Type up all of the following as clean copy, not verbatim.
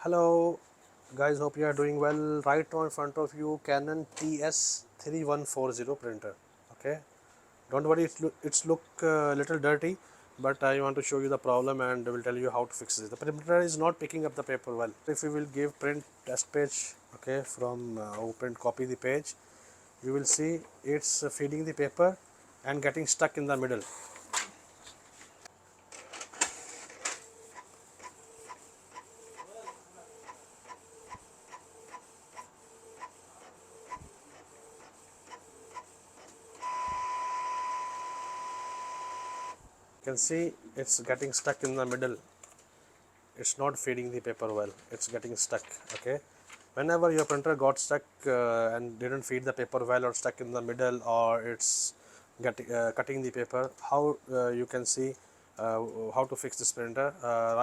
Hello guys, hope you are doing well. Right now in front of you Canon TS3140 printer. Okay, don't worry, it's look little dirty, but I want to show you the problem and will tell you how to fix it. The printer is not picking up the paper well. If you will give print test page, okay, from print copy the page, you will see it's feeding the paper and getting stuck in the middle. You can see it's getting stuck in the middle. It's not feeding the paper well, it's getting stuck. Okay, whenever your printer got stuck and didn't feed the paper well, or stuck in the middle, or it's getting cutting the paper, how you can see how to fix this printer.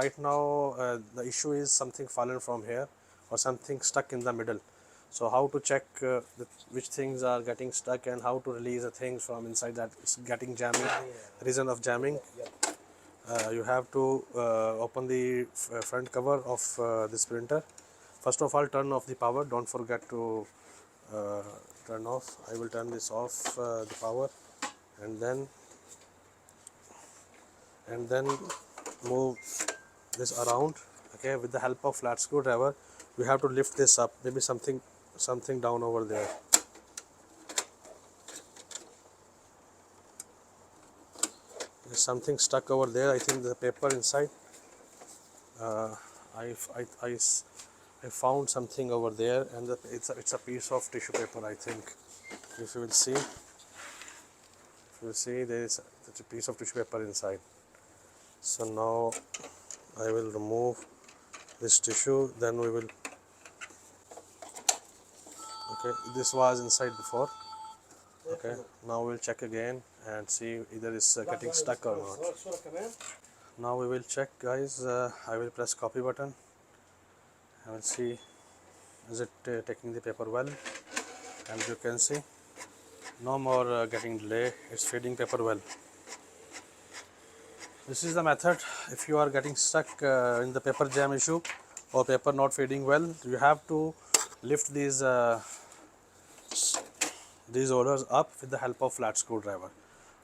Right now the issue is something fallen from here or something stuck in the middle. So how to check which things are getting stuck and how to release the things from inside that it's getting jamming. Reason of jamming, you have to open the front cover of this printer. First of all, turn off the power. Don't forget to turn off. I will turn this off, the power, and then move this around. Okay, with the help of flat screwdriver, you have to lift this up. Maybe something down over there. There's something stuck over there. I think the paper inside. Uh, I, I, I found something over there, and it's a piece of tissue paper, I think. If you will see, there is a piece of tissue paper inside. So now I will remove this tissue, then we will, okay, this was inside before. Okay, now we'll check again and see either it's getting stuck or not. Now we will check, guys. I will press copy button. I will see is it taking the paper well. And you can see no more getting delay, it's feeding paper well. This is the method. If you are getting stuck in the paper jam issue or paper not feeding well, you have to lift these rollers up with the help of flat screwdriver.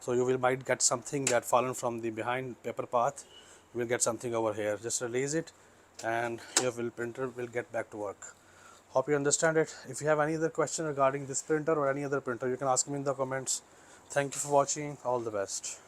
So you will might get something that fallen from the behind paper path. You will get something over here. Just release it and your printer will get back to work. Hope you understand it. If you have any other question regarding this printer or any other printer, you can ask me in the comments. Thank you for watching. All the best.